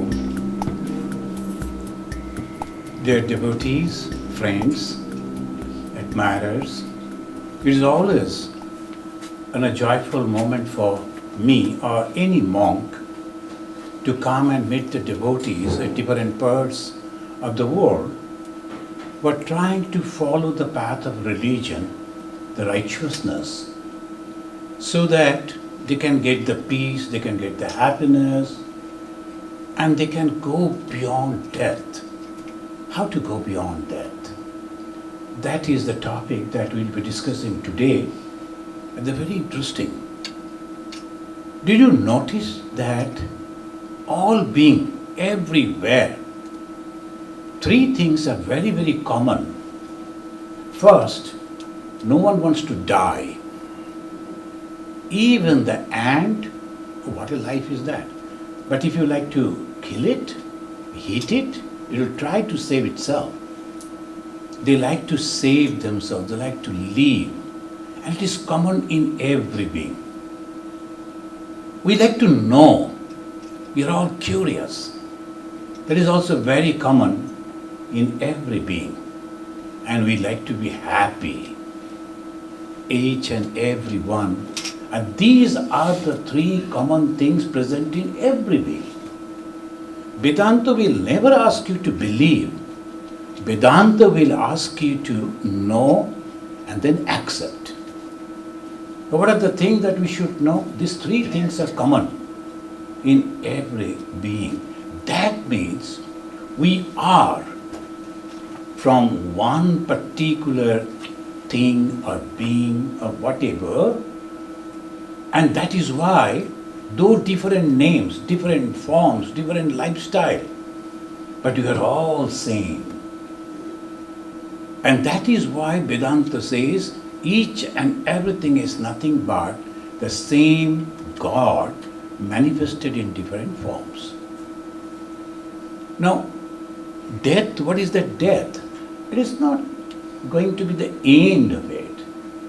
you, dear devotees, friends, admirers. It is always a joyful moment for me or any monk to come and meet the devotees at different parts of the world who are trying to follow the path of religion, the righteousness, so that they can get the peace, they can get the happiness, and they can go beyond death. How to go beyond death? That is the topic that we'll be discussing today, and they're very interesting. Did you notice that all being everywhere, three things are very, very common. First, no one wants to die. Even the ant, what a life is that? But if you like to kill it, hit it, it will try to save itself. They like to save themselves, they like to live. And it is common in every being. We like to know. We are all curious. That is also very common in every being. And we like to be happy. Each and every one. And these are the three common things present in every being. Vedanta will never ask you to believe. Vedanta will ask you to know and then accept. But what are the things that we should know? These three things are common in every being. That means we are from one particular thing or being or whatever, and that is why, though different names, different forms, different lifestyle, but we are all same. And that is why Vedanta says each and everything is nothing but the same God manifested in different forms. Now, death, what is that death? It is not going to be the end of it.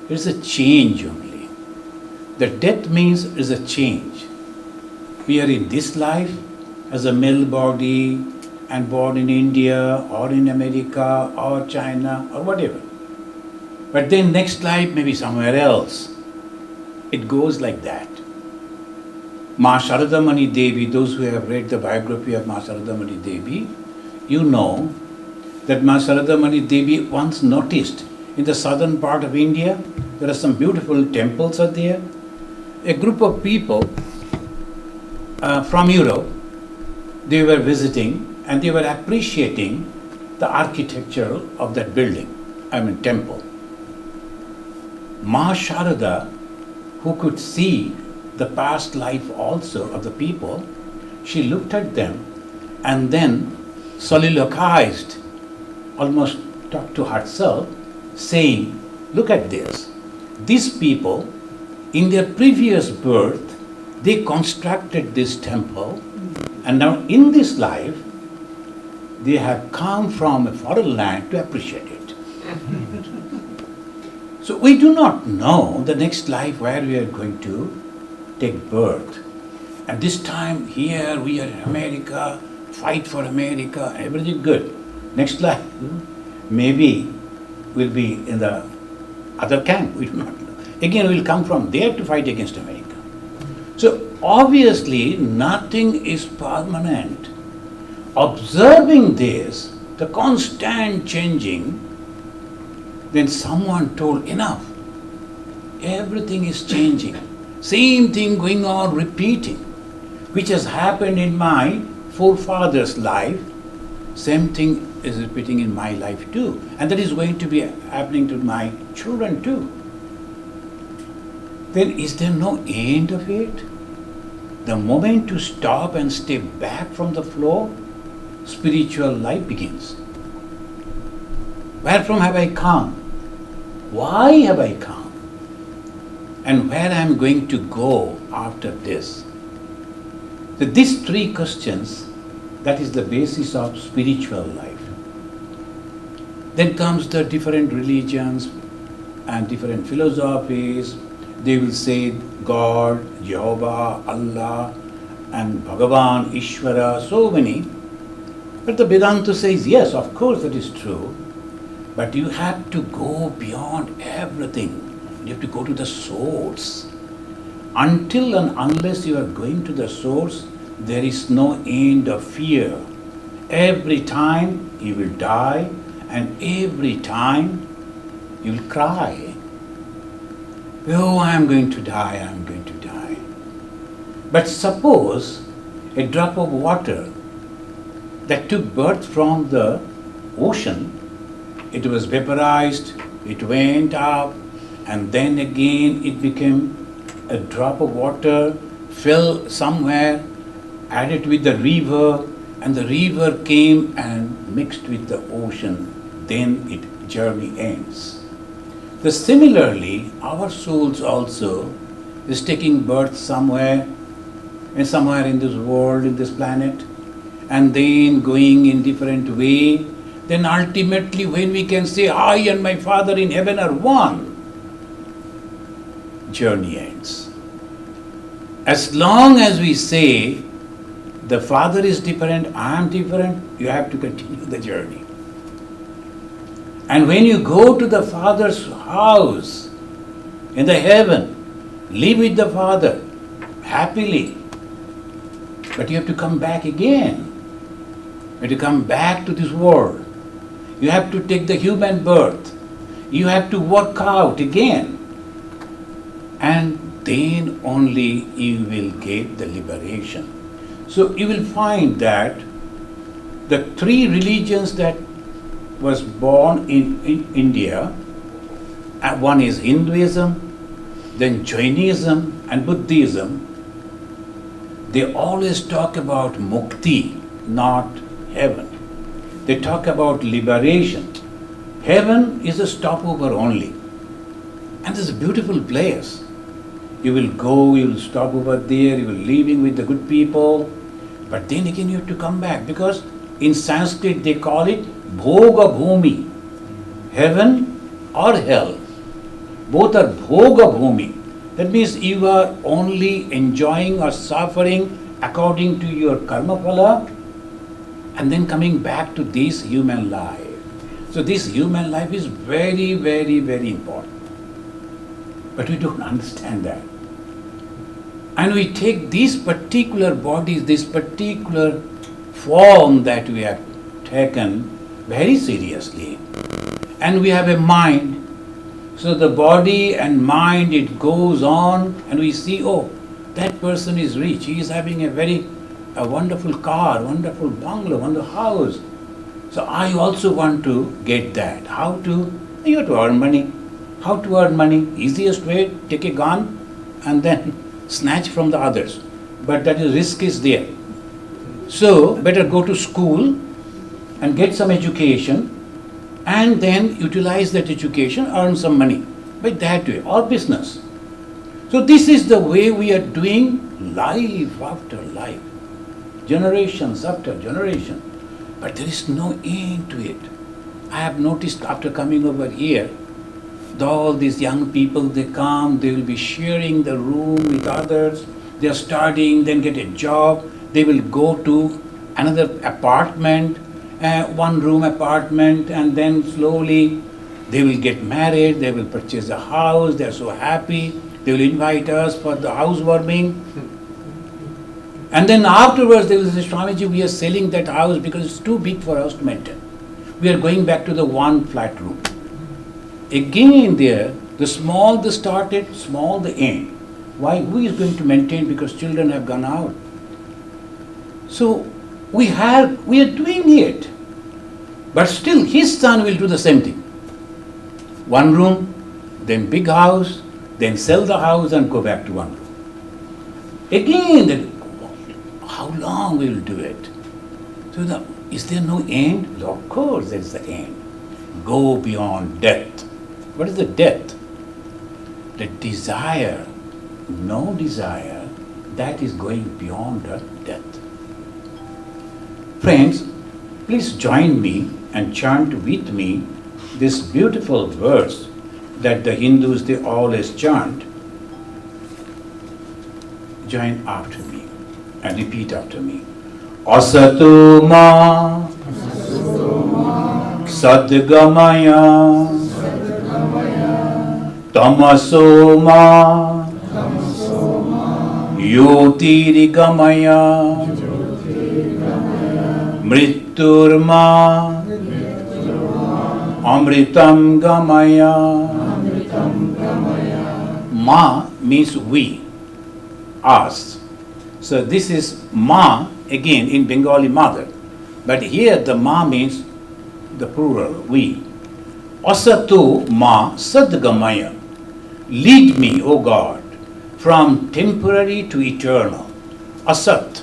It is a change only. The death means it is a change. We are in this life as a male body and born in India or in America or China or whatever. But then next life maybe somewhere else. It goes like that. Ma Sharadamani Devi, those who have read the biography of Ma Sharadamani Devi, you know that Ma Sharadamani Devi once noticed in the southern part of India, there are some beautiful temples are there. A group of people from Europe, they were visiting and they were appreciating the architecture of that building, temple. Ma Sharada, who could see the past life also of the people, she looked at them and then soliloquized, almost talked to herself, saying, look at this. These people, in their previous birth, they constructed this temple, and now in this life, they have come from a foreign land to appreciate it. So we do not know the next life where we are going to take birth. And this time here we are in America, fight for America, everything good. Next life, maybe we'll be in the other camp, we do not know. Again, we'll come from there to fight against America. So obviously nothing is permanent. Observing this, the constant changing, then someone told, enough. Everything is changing. Same thing going on, repeating, which has happened in my forefathers' life, same thing is repeating in my life too. And that is going to be happening to my children too. Then is there no end of it? The moment to stop and step back from the flow, spiritual life begins. Wherefrom have I come? Why have I come? And where I am going to go after this? So these three questions, that is the basis of spiritual life. Then comes the different religions and different philosophies. They will say God, Jehovah, Allah, and Bhagavan, Ishvara, so many. But the Vedanta says, yes, of course that is true, but you have to go beyond everything. You have to go to the source. Until and unless you are going to the source, there is no end of fear. Every time you will die, and every time you will cry. Oh, I am going to die, I am going to die. But suppose a drop of water that took birth from the ocean, it was vaporized, it went up, and then again it became a drop of water, fell somewhere, added with the river, and the river came and mixed with the ocean. Then its journey ends. So similarly, our souls also is taking birth somewhere in this world, in this planet, and then going in different way. Then ultimately, when we can say, I and my Father in heaven are one, journey ends. As long as we say, the Father is different, I am different, you have to continue the journey. And when you go to the Father's house in the heaven, live with the Father happily, but you have to come back again. You have to come back to this world. You have to take the human birth. You have to work out again. And then only you will get the liberation. So you will find that the three religions that was born in India, one is Hinduism, then Jainism and Buddhism. They always talk about mukti, not heaven. They talk about liberation. Heaven is a stopover only. And it's a beautiful place. You will go, you will stop over there, you will living with the good people. But then again you have to come back, because in Sanskrit they call it Bhoga Bhumi. Heaven or hell. Both are Bhoga Bhumi. That means you are only enjoying or suffering according to your karma phala, and then coming back to this human life. So this human life is very, very, very important. But we don't understand that. And we take these particular bodies, this particular form that we have taken very seriously. And we have a mind. So the body and mind, it goes on, and we see, oh, that person is rich. He is having a wonderful car, wonderful bungalow, wonderful house. So I also want to get that. How to? You have to earn money. How to earn money? Easiest way, take a gun and then snatch from the others. But that is, risk is there. So better go to school and get some education, and then utilize that education, earn some money. By that way, or business. So this is the way we are doing life after life, generations after generation. But there is no end to it. I have noticed after coming over here, all these young people, they come, they will be sharing the room with others, they are studying, then get a job, they will go to another apartment, one room apartment, and then slowly they will get married, they will purchase a house, they are so happy, they will invite us for the housewarming. And then afterwards they will say, Swamiji, we are selling that house because it's too big for us to maintain. We are going back to the one flat room. Again there, the small they started, small they end. Why? Who is going to maintain, because children have gone out? So we are doing it. But still his son will do the same thing. One room, then big house, then sell the house and go back to one room. Again, how long we will do it? So is there no end? Of course there is the end. Go beyond death. What is the death? The desire, no desire, that is going beyond the death. Friends, please join me and chant with me this beautiful verse that the Hindus, they always chant. Join after me And repeat after me. Asato ma sadgamaya tamaso ma yotirgamaya mritturma amritam gamaya. Ma means we, us. So this is ma again in Bengali mother. But here the ma means the plural, we. Asatu ma sadgamaya. Lead me, O God, from temporary to eternal. Asat.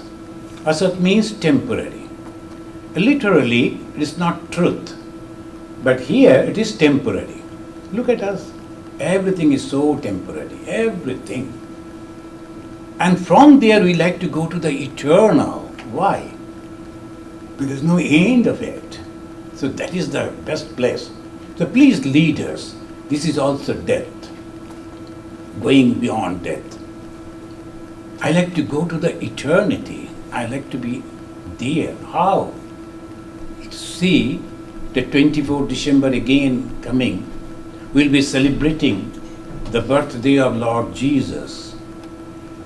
Asat means temporary. Literally, it is not truth. But here it is temporary. Look at us. Everything is so temporary. Everything. And from there we like to go to the eternal. Why? There is no end of it. So that is the best place. So please lead us. This is also death. Going beyond death. I like to go to the eternity. I like to be there. How? See, the 24th December again coming, we'll be celebrating the birthday of Lord Jesus.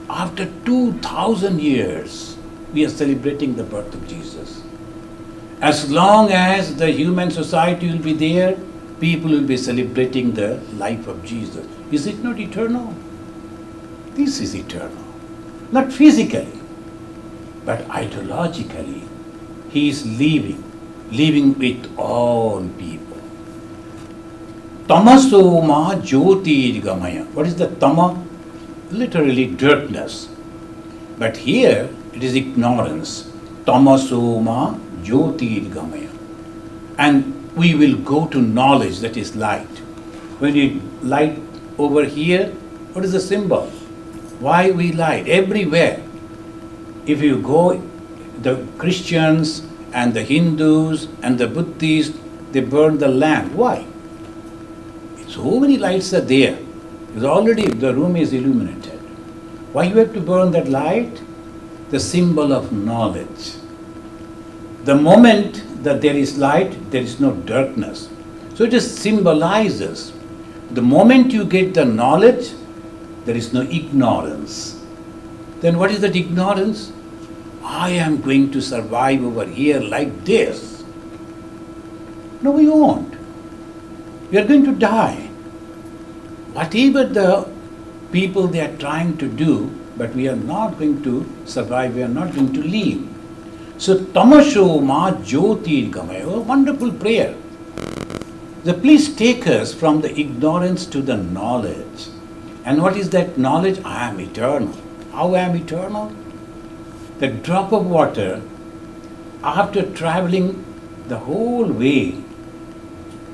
After 2000 years, we are celebrating the birth of Jesus. As long as the human society will be there, people will be celebrating the life of Jesus. Is it not eternal? This is eternal. Not physically, but ideologically. He is living with all people. Tamaso ma jyotirgamaya. What is the tama? Literally darkness. But here it is ignorance. Tamaso ma jyotirgamaya. And we will go to knowledge, that is light. When you light over here, what is the symbol? Why we light? Everywhere. If you go, the Christians and the Hindus and the Buddhists, they burn the lamp. Why? So many lights are there. Because already the room is illuminated. Why you have to burn that light? The symbol of knowledge. The moment that there is light, there is no darkness. So it just symbolizes. The moment you get the knowledge, there is no ignorance. Then what is that ignorance? I am going to survive over here like this. No, we won't. We are going to die. Whatever the people they are trying to do, but we are not going to survive, we are not going to live. So, tamasho ma jyotirgamaya, a wonderful prayer. So please take us from the ignorance to the knowledge. And what is that knowledge? I am eternal. How I am eternal? The drop of water, after traveling the whole way,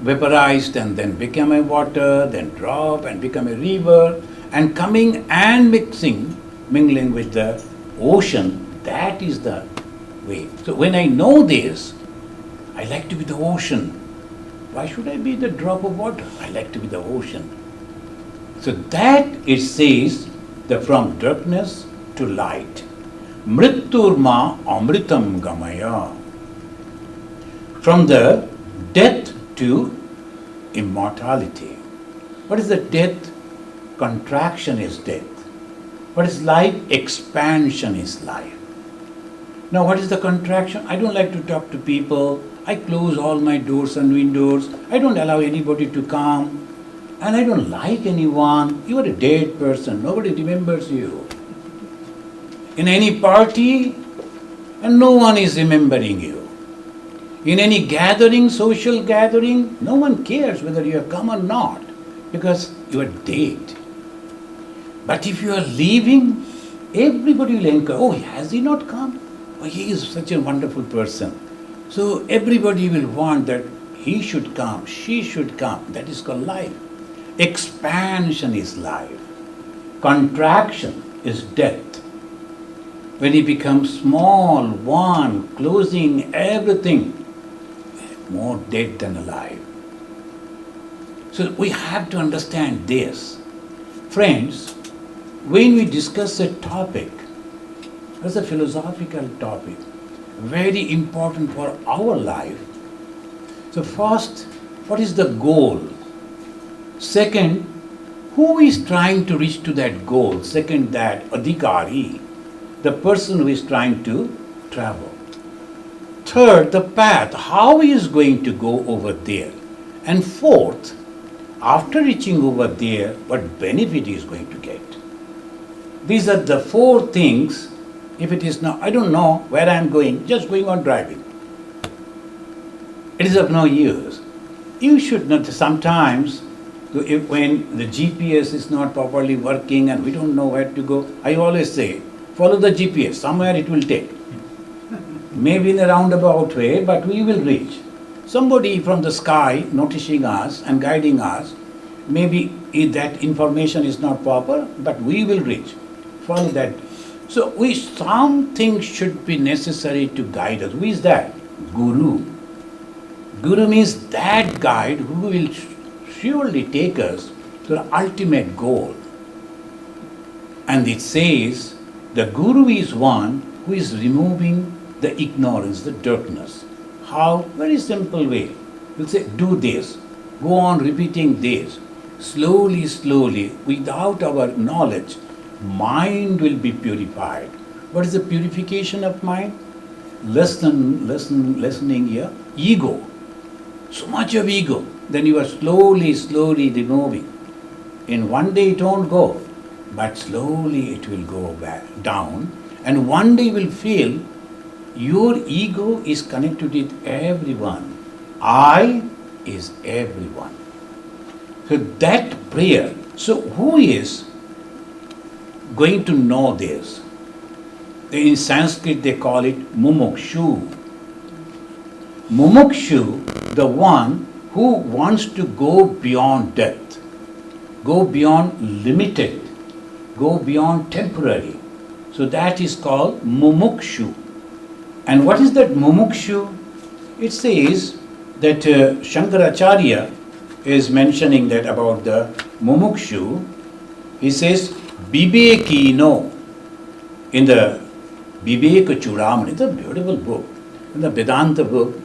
vaporized and then became a water, then drop and become a river, and coming and mingling with the ocean, that is the way. So when I know this, I like to be the ocean. Why should I be the drop of water? I like to be the ocean. So that it says that from darkness to light. Mritturma amritam gamaya. From the death to immortality. What is the death? Contraction is death. What is life? Expansion is life. Now what is the contraction? I don't like to talk to people. I close all my doors and windows. I don't allow anybody to come. And I don't like anyone. You are a dead person. Nobody remembers you. In any party, and no one is remembering you. In any gathering, social gathering, no one cares whether you have come or not, because you are dead. But if you are leaving, everybody will inquire, oh, has he not come? Oh, he is such a wonderful person. So everybody will want that he should come, she should come. That is called life. Expansion is life. Contraction is death. When he becomes small, one, closing everything, more dead than alive. So we have to understand this. Friends, when we discuss a topic, That's a philosophical topic, very important for our life. So first, what is the goal? Second, who is trying to reach to that goal? Second, that adhikari, the person who is trying to travel. Third, the path, how he is going to go over there. And fourth, after reaching over there, what benefit he is going to get. These are the four things. If it is not, I don't know where I am going, just going on driving. It is of no use. You should not, sometimes, when the GPS is not properly working and we don't know where to go, I always say, follow the GPS, somewhere it will take. Maybe in a roundabout way, but we will reach. Somebody from the sky noticing us and guiding us, maybe that information is not proper, but we will reach. Follow that. So something should be necessary to guide us. Who is that? Guru. Guru means that guide who will surely take us to the ultimate goal. And it says, the Guru is one who is removing the ignorance, the darkness. How? Very simple way. He'll say, do this. Go on repeating this. Slowly, slowly, without our knowledge, mind will be purified. What is the purification of mind? Listening here. Ego. So much of ego. Then you are slowly, slowly removing. In one day it won't go, but slowly it will go back down. And one day you will feel your ego is connected with everyone. I is everyone. So that prayer. So who is going to know this? In Sanskrit they call it mumukshu. Mumukshu, the one who wants to go beyond death, go beyond limited, go beyond temporary. So that is called mumukshu. And what is that mumukshu? It says that Shankaracharya is mentioning that about the mumukshu. He says, Vivekino, in the Viveka Chudamani, it's a beautiful book. In the Vedanta book,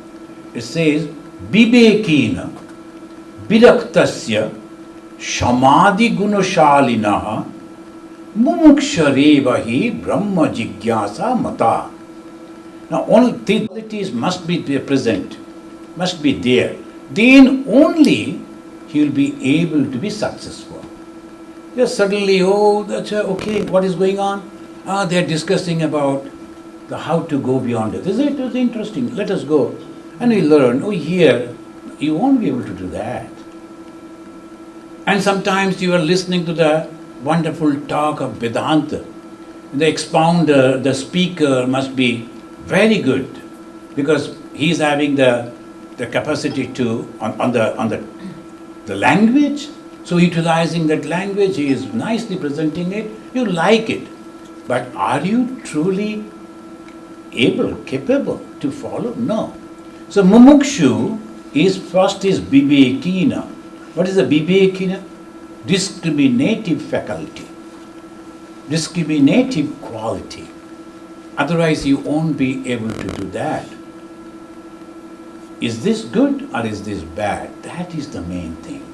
it says, Vivekina Viraktasya Samadhi Gunashalinaha Mumuksharevahi Brahma Jigyasa Mata. Now all these qualities must be present, must be there. Then only he will be able to be successful. Just suddenly, oh, that's okay, what is going on? They are discussing about how to go beyond it. Is it? It's interesting, let us go. And we learn, oh, here, you won't be able to do that. And sometimes you are listening to the wonderful talk of Vedanta. The expounder, the speaker must be very good because he is having the capacity to, on the language. So utilizing that language, he is nicely presenting it, you like it. But are you truly able, capable to follow? No. So mumukshu is first is vivekina. What is the vivekina? Discriminative faculty, discriminative quality. Otherwise you won't be able to do that. Is this good or is this bad? That is the main thing.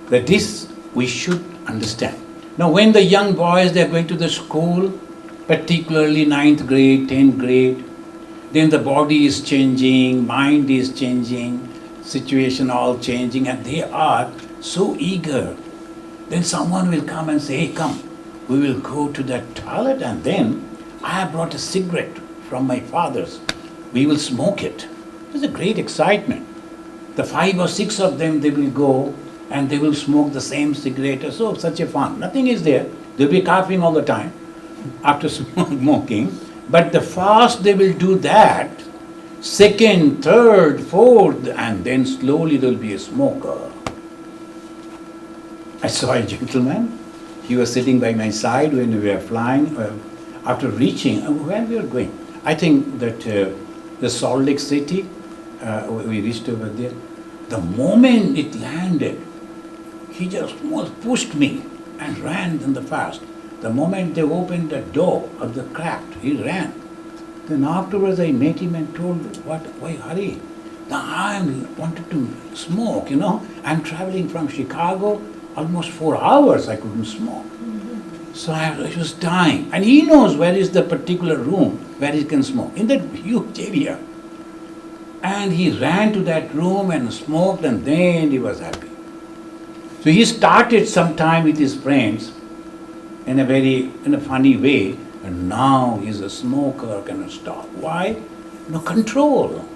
That this we should understand. Now when the young boys, they are going to the school, particularly 9th grade, 10th grade, then the body is changing, mind is changing, situation all changing, and they are so eager. Then someone will come and say, hey, come, we will go to that toilet, and then I have brought a cigarette from my father's. We will smoke it. There's a great excitement. The 5 or 6 of them, they will go and they will smoke the same cigarette. So such a fun. Nothing is there. They'll be coughing all the time after smoking. But the first they will do that, second, third, fourth, and then slowly there will be a smoker. I saw a gentleman. He was sitting by my side when we were flying. After reaching, where we were going? I think that the Salt Lake City, we reached over there. The moment it landed, he just almost pushed me and ran in the fast. The moment they opened the door of the craft, he ran. Then afterwards I met him and told, why hurry? Now I wanted to smoke, I'm traveling from Chicago, almost 4 hours I couldn't smoke. So I was dying. And he knows where is the particular room where he can smoke, in that huge area. And he ran to that room and smoked, and then he was happy. So he started sometime with his friends in a funny way, and now he's a smoker, cannot stop. Why? No control.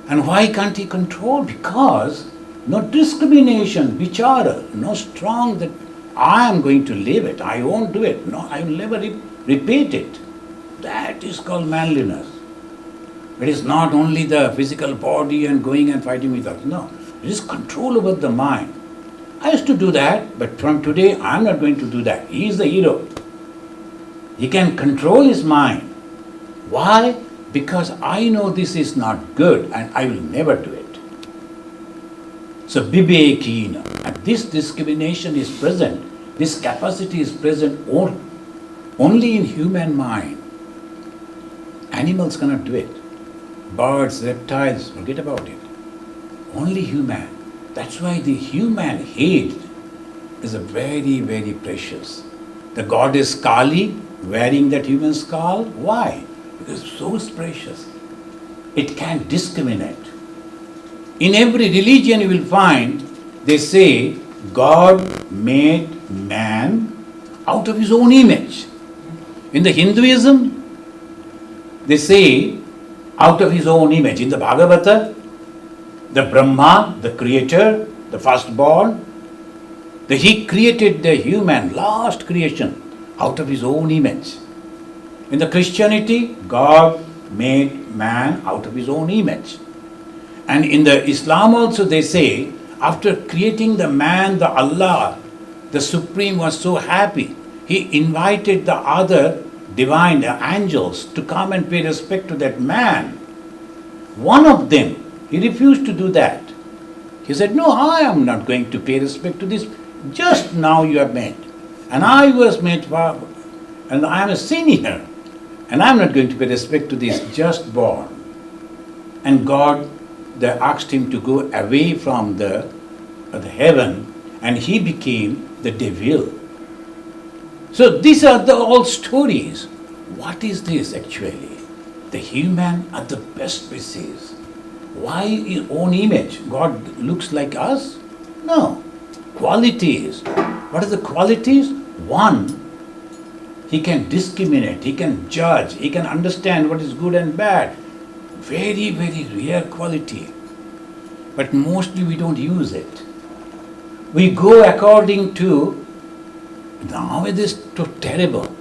And why can't he control? Because no discrimination, vichara, no strong that I am going to live it, I won't do it, no, I will never repeat it. That is called manliness. It is not only the physical body and going and fighting with others, no. It is control over the mind. I used to do that, but from today I am not going to do that. He is the hero. He can control his mind. Why? Because I know this is not good and I will never do it. So Vivekina, and this discrimination is present, this capacity is present only in human mind. Animals cannot do it. Birds, reptiles, forget about it. Only human. That's why the human hate is a very, very precious. The goddess Kali wearing that human skull, why? Because it's so precious. It can discriminate. In every religion you will find, they say, God made man out of his own image. In the Hinduism, they say, out of his own image. In the Bhagavata, the Brahma, the creator, the firstborn, he created the human, last creation, out of his own image. In the Christianity, God made man out of his own image. And in the Islam also they say, after creating the man, the Allah, the Supreme was so happy, he invited the other divine angels to come and pay respect to that man. One of them, he refused to do that. He said, no, I am not going to pay respect to this. Just now you have met. And I was met for, and I am a senior. And I am not going to pay respect to this just born. And God, they asked him to go away from the heaven, and he became the devil. So these are all stories. What is this actually? The human are the best species. Why his own image? God looks like us? No. Qualities. What are the qualities? One, he can discriminate, he can judge, he can understand what is good and bad. Very, very rare quality. But mostly we don't use it. We go according to, now it is too terrible.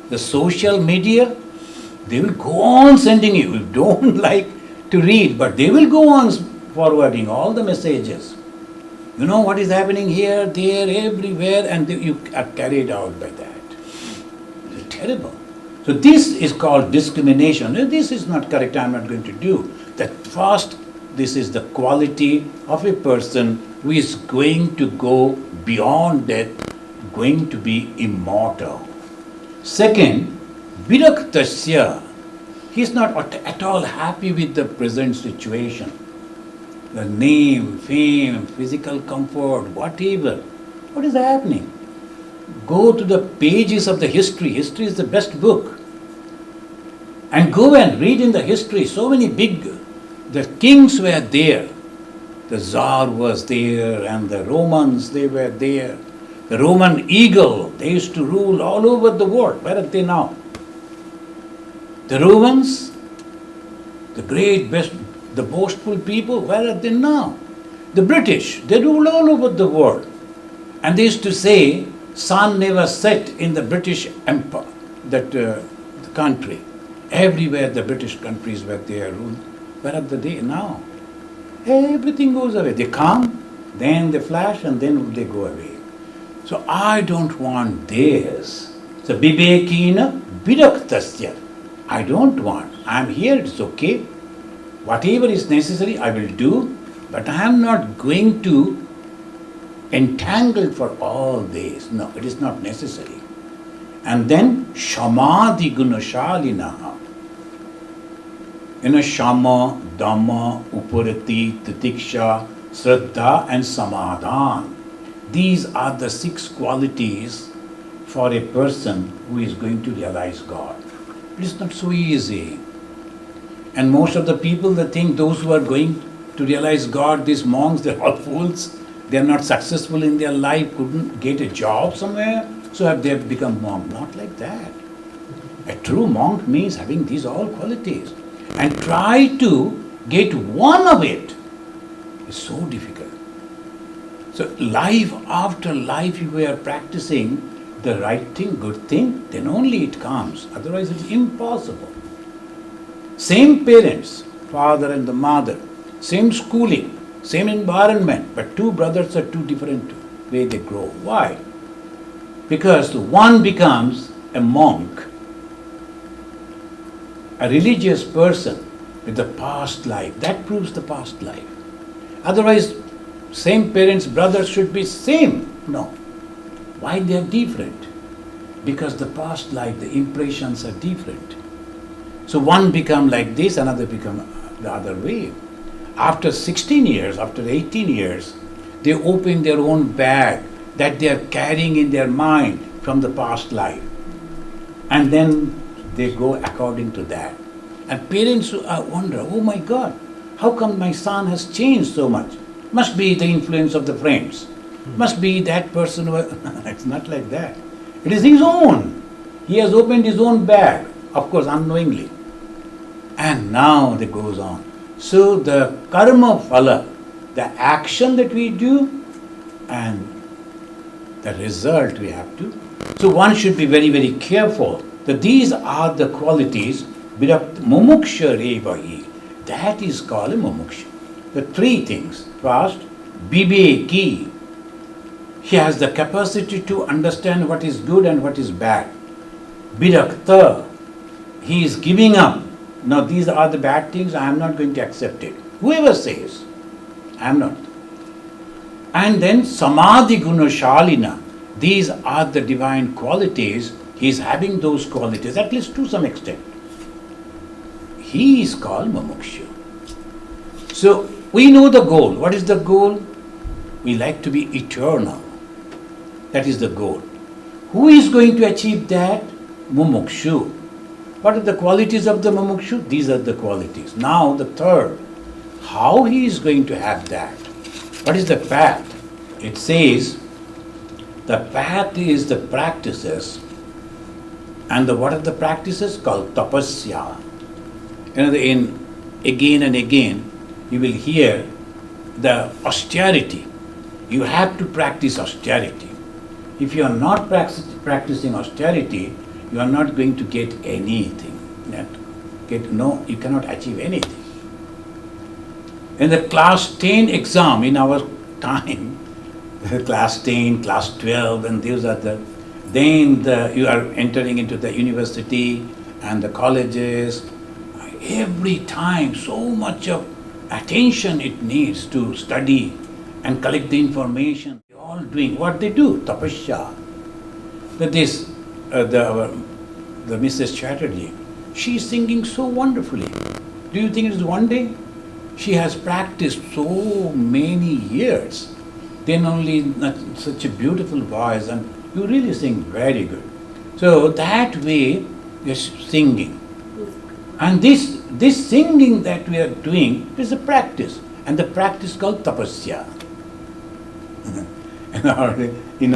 The social media, they will go on sending you. You don't like to read, but they will go on forwarding all the messages. You know what is happening here, there, everywhere, and you are carried out by that. It's terrible. So this is called discrimination. This is not correct, I am not going to do. That first, this is the quality of a person who is going to go beyond death, going to be immortal. Second, viraktasya. He is not at all happy with the present situation. The name, fame, physical comfort, whatever. What is happening? Go to the pages of the history. History is the best book. And go and read in the history. So many the kings were there. The Tsar was there, and the Romans, they were there. The Roman eagle, they used to rule all over the world. Where are they now? The Romans, the great, best, the boastful people, where are they now? The British, they rule all over the world. And they used to say, sun never set in the British Empire, the country. Everywhere the British countries were there ruled. Where are they now? Everything goes away. They come, then they flash, and then they go away. So I don't want this. So Vivekina viraktasya. I don't want. I am here, it's okay. Whatever is necessary, I will do, but I am not going to entangle for all this. No, it is not necessary. And then Shamadhi Gunashalinaha. Shama, Dhamma, Upurati, Titiksha, Shraddha and Samadhan. These are the 6 qualities for a person who is going to realize God. It is not so easy. And most of the people, they think those who are going to realize God, these monks, they're all fools. They're not successful in their life, couldn't get a job somewhere, so have they become monk. Not like that. A true monk means having these all qualities. And try to get one of it is so difficult. So life after life, if we are practicing the right thing, good thing, then only it comes. Otherwise it's impossible. Same parents, father and the mother, same schooling, same environment, but 2 brothers are 2 different way they grow. Why? Because the one becomes a monk, a religious person with the past life. That proves the past life. Otherwise, same parents, brothers should be same. No. Why they are different? Because the past life, the impressions are different. So one become like this, another become the other way. After 16 years, after 18 years, they open their own bag that they are carrying in their mind from the past life. And then they go according to that. And parents wonder, oh my God, how come my son has changed so much? Must be the influence of the friends. Must be that person who... It's not like that. It is his own. He has opened his own bag, of course unknowingly. And now it goes on. So the karma phala, the action that we do and the result we have to. So one should be very, very careful that these are the qualities mumuksha revahi. That is called a mumuksha. The 3 things. First, viveki. He has the capacity to understand what is good and what is bad. Virakta. He is giving up. Now these are the bad things, I am not going to accept it. Whoever says, I am not. And then samadhi gunashalina. These are the divine qualities. He is having those qualities, at least to some extent. He is called mumuksha. So we know the goal. What is the goal? We like to be eternal. That is the goal. Who is going to achieve that? Mumukshu. What are the qualities of the mumukshu? These are the qualities. Now the third. How he is going to have that? What is the path? It says, the path is the practices. And what are the practices? Called tapasya. Again and again, you will hear the austerity. You have to practice austerity. If you are not practicing austerity, you are not going to get anything. You cannot achieve anything. In the class 10 exam in our time, class 10, class 12, and these are you are entering into the university and the colleges. Every time, so much of attention it needs to study and collect the information. They are all doing what they do, tapasya. The Mrs. Chatterjee, she is singing so wonderfully. Do you think it is one day? She has practiced so many years. Then only such a beautiful voice, and you really sing very good. So that way we are singing. And this singing that we are doing is a practice. And the practice called tapasya. In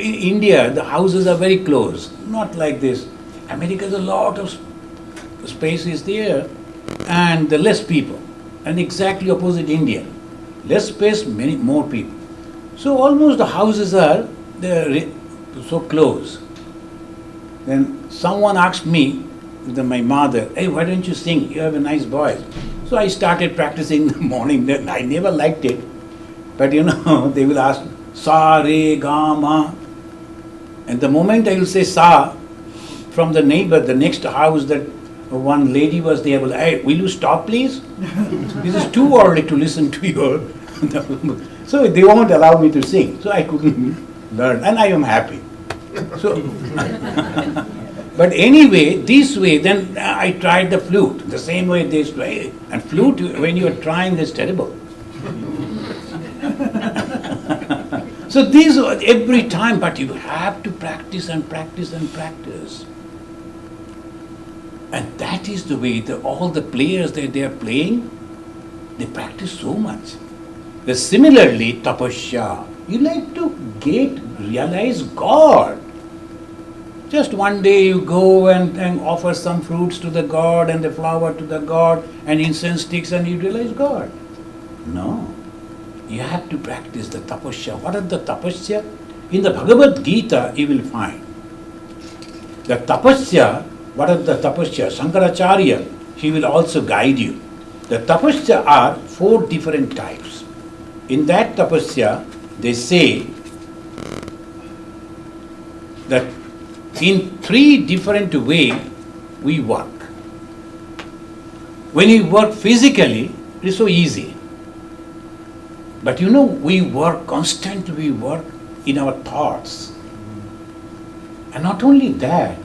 India, the houses are very close. Not like this. America, a lot of space is there and less people. And exactly opposite India. Less space, many more people. So almost the houses are so close. Then someone asked me, my mother, hey, why don't you sing? You have a nice voice. So I started practicing in the morning. I never liked it. But they will ask, sa, re, ga, ma. And the moment I will say sa, from the neighbor, the next house, that one lady was there, will, hey, will you stop please? This is too early to listen to your... So they won't allow me to sing. So I couldn't learn. And I am happy. So, but anyway, this way, then I tried the flute, the same way this way. And flute, when you are trying, is terrible. So these are every time, but you have to practice and practice and practice. And that is the way all the players that they are playing, they practice so much. Similarly, tapasya, you like to realize God. Just one day you go and offer some fruits to the God and the flower to the God and incense sticks and you realize God. No. You have to practice the tapasya. What are the tapasya? In the Bhagavad Gita you will find. The tapasya, what are the tapasya? Shankaracharya, he will also guide you. The tapasya are 4 different types. In that tapasya, they say that in 3 different ways we work. When you work physically, it is so easy. But we work constantly, we work in our thoughts. And not only that,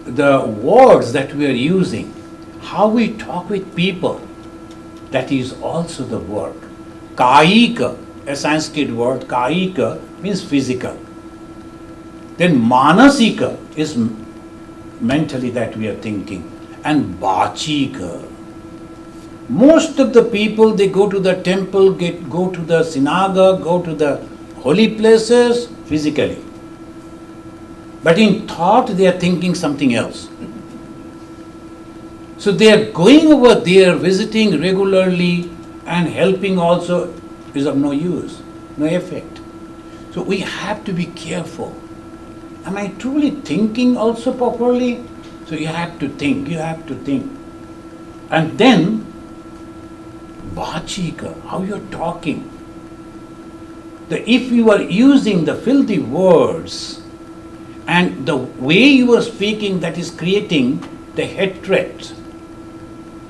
the words that we are using, how we talk with people, that is also the work. Kaika, a Sanskrit word, kaika means physical. Then manasika is mentally that we are thinking. And bachika. Most of the people, they go to the temple, go to the synagogue, go to the holy places physically. But in thought, they are thinking something else. So they are going over there, visiting regularly and helping also is of no use, no effect. So we have to be careful. Am I truly thinking also properly? So you have to think. And then, Vachika, how you are talking. If you are using the filthy words and the way you are speaking, that is creating the hatred.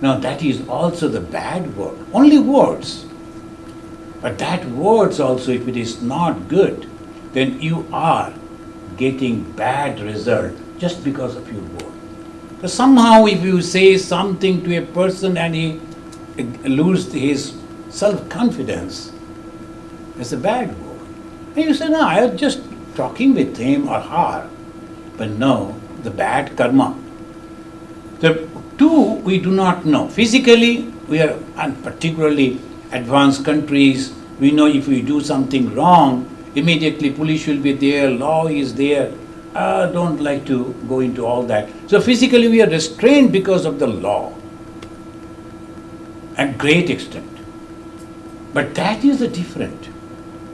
Now that is also the bad word. Only words. But that words also, if it is not good, then you are getting bad result just because of your word. So somehow if you say something to a person and he loses his self-confidence, it's a bad word. And you say, no, I am just talking with him or her. But no, the bad karma. The 2 we do not know. Physically, we are, and particularly advanced countries, we know if we do something wrong, immediately police will be there, law is there. I don't like to go into all that. So physically we are restrained because of the law at great extent. But that is the different.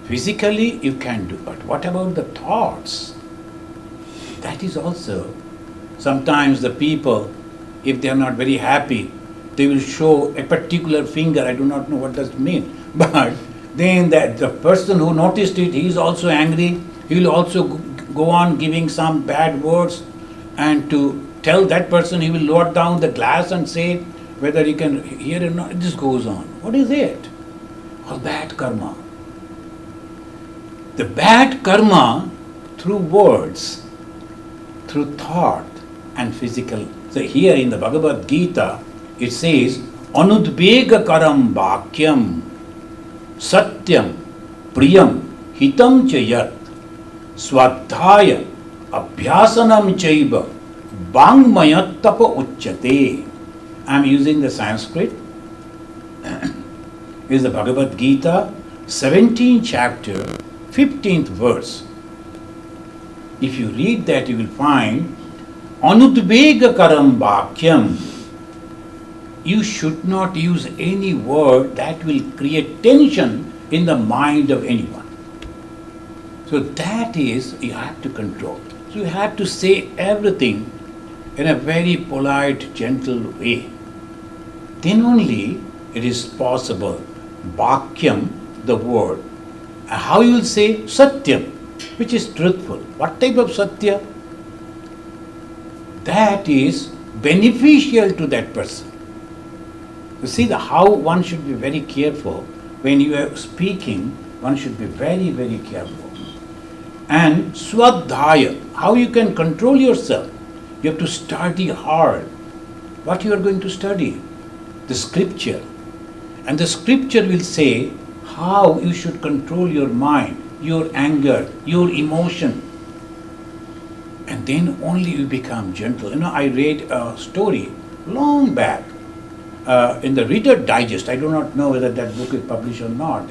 Physically you can do, but what about the thoughts? That is also, sometimes the people, if they are not very happy, they will show a particular finger. I do not know what does it mean. But then the person who noticed it, he is also angry. He will also go on giving some bad words, and to tell that person, he will lower down the glass and say whether he can hear or not. This goes on. What is it? All bad karma. The bad karma through words, through thought and physical. So here in the Bhagavad Gita, it says, Anudvega karam bhakyam satyam priyam hitam chayat swadhyaya abhyasanam chaiva bangmayat tapa uchyate. I am using the Sanskrit. Is the Bhagavad Gita, 17th chapter, 15th verse. If you read that, you will find Anudvega karam bhakyam. You should not use any word that will create tension in the mind of anyone. So that is, you have to control. So you have to say everything in a very polite, gentle way. Then only it is possible. Bhakyam, the word. And how you will say Satyam, which is truthful. What type of Satya? That is beneficial to that person. You see how one should be very careful when you are speaking. One should be very, very careful. And swadhyaya, how you can control yourself. You have to study hard. What you are going to study? The scripture. And the scripture will say how you should control your mind, your anger, your emotion. And then only you become gentle. I read a story long back in the Reader Digest. I do not know whether that book is published or not.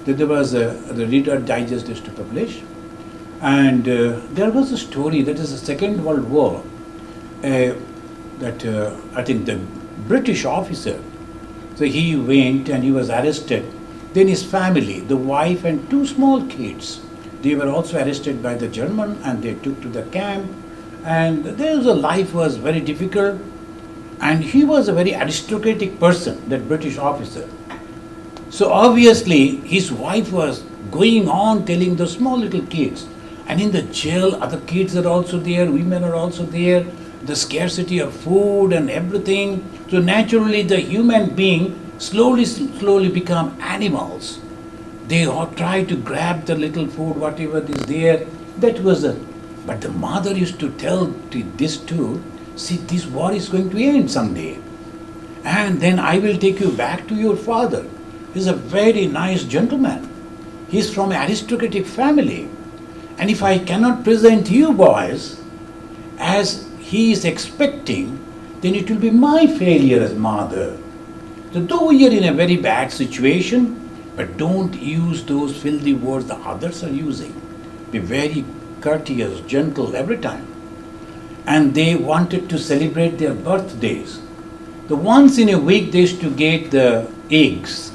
There was the Reader Digest is to publish. And there was a story that is the Second World War that I think the British officer, so he went and he was arrested. Then his family, the wife and two small kids, they were also arrested by the German and they took to the camp. And life was very difficult. And he was a very aristocratic person, that British officer. So obviously his wife was going on telling the small little kids. And in the jail, other kids are also there, women are also there, the scarcity of food and everything. So naturally the human being slowly become animals. They all try to grab the little food, whatever is there. But the mother used to tell this too, see, this war is going to end someday. And then I will take you back to your father. He's a very nice gentleman. He's from an aristocratic family. And if I cannot present you boys as he is expecting, then it will be my failure as mother. So though you're in a very bad situation, but don't use those filthy words the others are using. Be very courteous, gentle every time. And they wanted to celebrate their birthdays. The once in a week they used to get the eggs.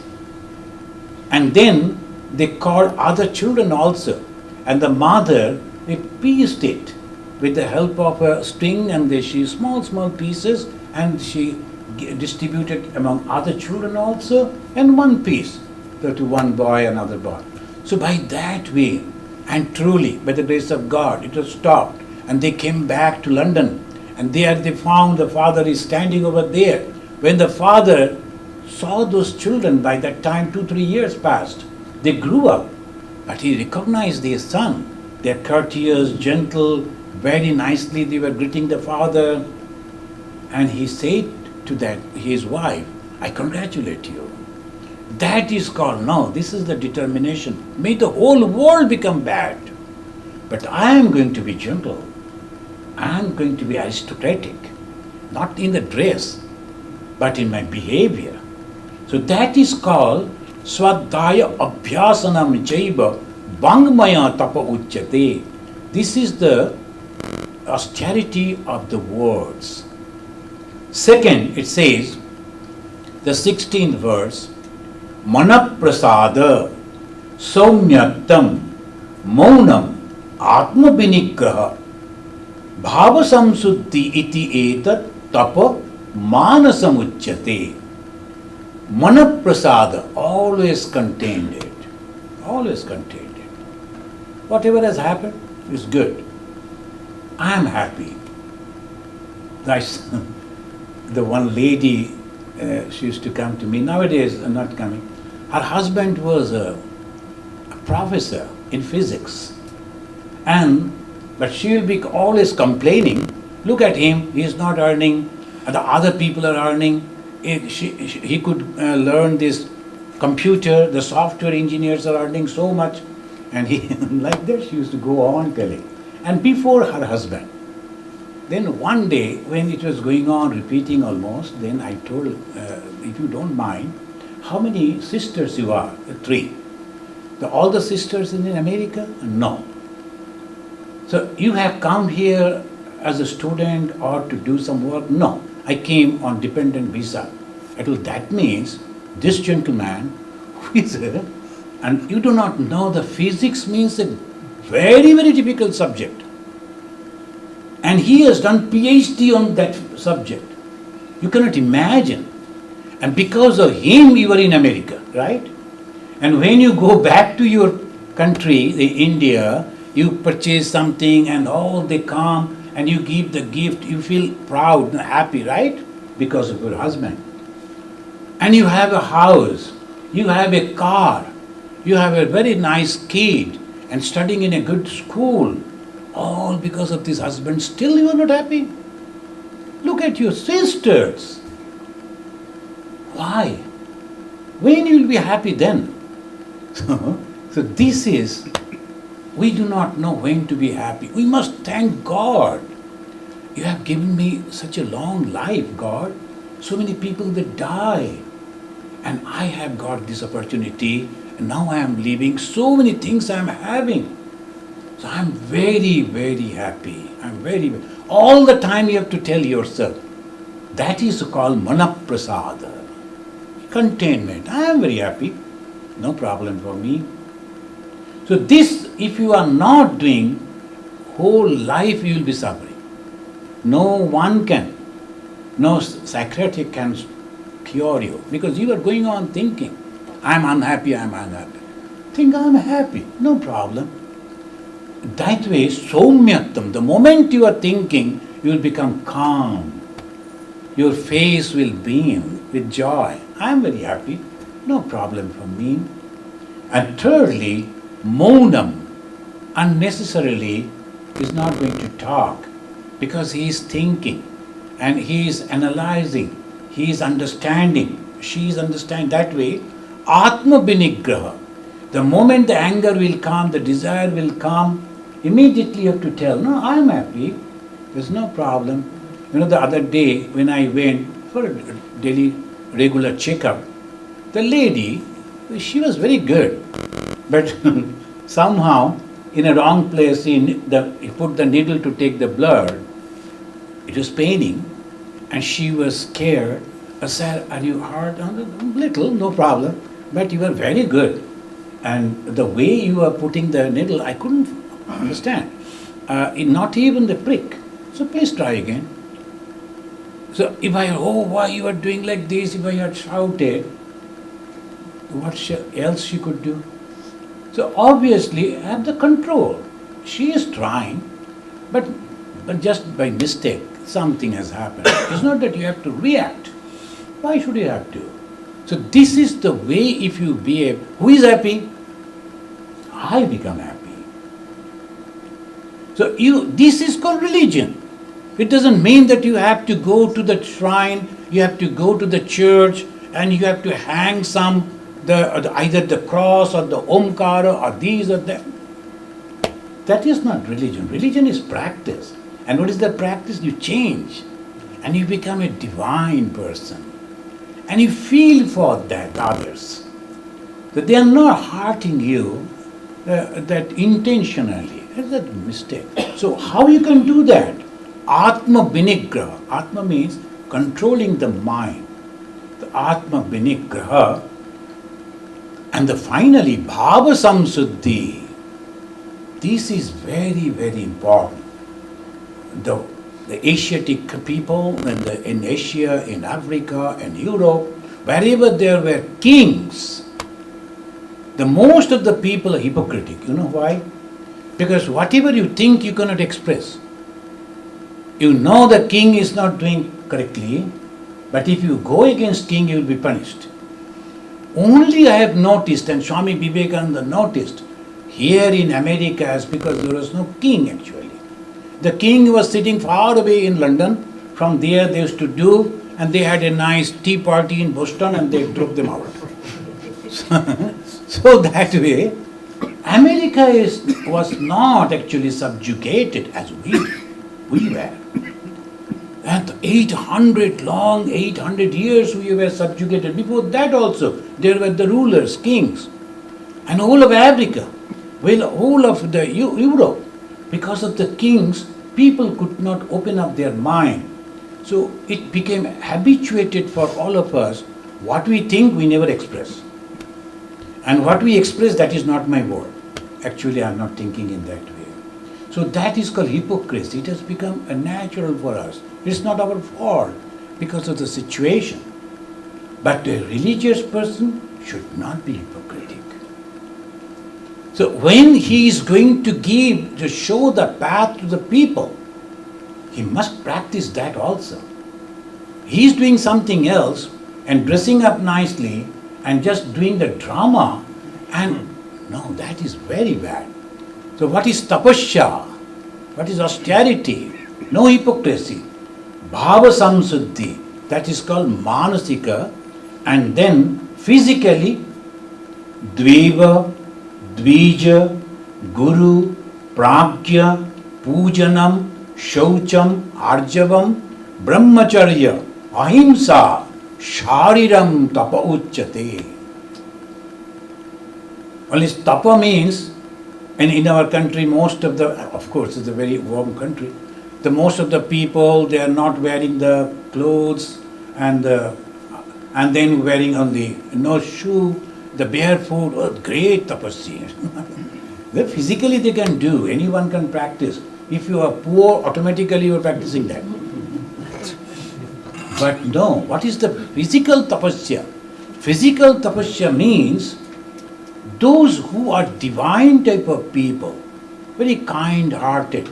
And then they called other children also. And the mother, they pieced it with the help of a string and she small pieces and she distributed among other children also and one piece to one boy, another boy. So by that way, and truly by the grace of God, it was stopped and they came back to London and there they found the father is standing over there. When the father saw those children, by that time 2-3 years passed, they grew up. But he recognized their son. They are courteous, gentle, very nicely they were greeting the father. And he said to his wife, I congratulate you. That is called, no, this is the determination. May the whole world become bad. But I am going to be gentle. I am going to be aristocratic. Not in the dress, but in my behavior. So that is called Swadhyaya Abhyasanam Chaiva Bangmaya Tapa Uchyate. This is the austerity of the words. Second, it says, the 16th verse, Manaprasada Saumyaktam Maunam Atma Binigraha Bhava Samsuddhi iti etat tapa manasam uchyate. Manaprasada, always contained it. Always contained it. Whatever has happened is good. I am happy. The one lady, she used to come to me, nowadays not coming. Her husband was a professor in physics. But she will be always complaining, look at him, he is not earning, the other people are earning. He could learn this computer, the software engineers are earning so much. And he, like that, she used to go on telling. And before her husband. Then one day, when it was going on, repeating almost, then I told, if you don't mind, how many sisters you are? 3. All the sisters in America? No. So you have come here as a student or to do some work? No. I came on dependent visa. I told, that means this gentleman who is and you do not know the physics means a very, very difficult subject. And he has done PhD on that subject. You cannot imagine. And because of him, you are in America, right? And when you go back to your country, India, you purchase something and all they come and you give the gift, you feel proud and happy, right? Because of your husband. And you have a house, you have a car, you have a very nice kid, and studying in a good school, all because of this husband, still you are not happy? Look at your sisters. Why? When you will be happy then? So this is, we do not know when to be happy. We must thank God. You have given me such a long life, God. So many people that die. And I have got this opportunity. And now I am living. So many things I am having. So I am very, very happy. All the time you have to tell yourself. That is called manaprasada. Containment. I am very happy. No problem for me. So this, if you are not doing, whole life you will be suffering. No one can, no psychiatrist can cure you, because you are going on thinking, I am unhappy. Think I am happy, no problem. That way, soumyatam, the moment you are thinking, you will become calm. Your face will beam with joy. I am very happy, no problem for me. And thirdly, Maunam, unnecessarily, is not going to talk, because he is thinking and he is analyzing, he is understanding, she is understanding. That way, Atma Binigraha, the moment the anger will come, the desire will come, immediately you have to tell, no, I am happy, there's no problem. The other day when I went for a daily regular checkup, the lady, she was very good. But somehow, in a wrong place, he put the needle to take the blood. It was paining, and she was scared. I said, are you hurt? Little, no problem. But you were very good. And the way you were putting the needle, I couldn't understand. Not even the prick. So please try again. So if why you are doing like this, if I had shouted, what else she could do? So obviously, have the control. She is trying, but just by mistake, something has happened. It's not that you have to react. Why should you have to? So this is the way if you behave. Who is happy? I become happy. So this is called religion. It doesn't mean that you have to go to the shrine, you have to go to the church, and you have to hang either the cross or the omkara or these or that. That is not religion. Religion is practice. And what is the practice? You change and you become a divine person. And you feel for that others. That they are not hurting you that intentionally. That's a mistake. So how you can do that? Atma Binigraha. Atma means controlling the mind. The Atma Binigraha. And finally, Bhava Samsuddhi. This is very, very important. The Asiatic people, in Asia, in Africa, in Europe, wherever there were kings, the most of the people are hypocritic. You know why? Because whatever you think, you cannot express. You know the king is not doing correctly, but if you go against king, you will be punished. Only I have noticed, and Swami Vivekananda noticed, here in America, is because there was no king actually. The king was sitting far away in London. From there they used to do, and they had a nice tea party in Boston and they drove them out. So that way, America was not actually subjugated as we were. And 800 years we were subjugated. Before that also, there were the rulers, kings. And all of Africa, whole of the Europe, because of the kings, people could not open up their mind. So it became habituated for all of us. What we think, we never express. And what we express, that is not my word. Actually, I am not thinking in that way. So that is called hypocrisy. It has become a natural for us. It's not our fault because of the situation. But a religious person should not be hypocritic. So when he is going to show the path to the people, he must practice that also. He is doing something else and dressing up nicely and just doing the drama, and no, that is very bad. So what is tapasya? What is austerity? No hypocrisy. Bhava samsuddhi, that is called manasika, and then physically dveva, dvija, guru, pragya, pujanam, shaucham, arjavam, brahmacharya, ahimsa, shariram tapa uchyate. Only tapa means, and in our country of course it's a very warm country, the most of the people, they are not wearing the clothes and then wearing only no shoe, the barefoot. Oh, great tapasya. Well, physically they can do, anyone can practice. If you are poor, automatically you are practicing that. But no, what is the physical tapasya? Physical tapasya means those who are divine type of people, very kind-hearted,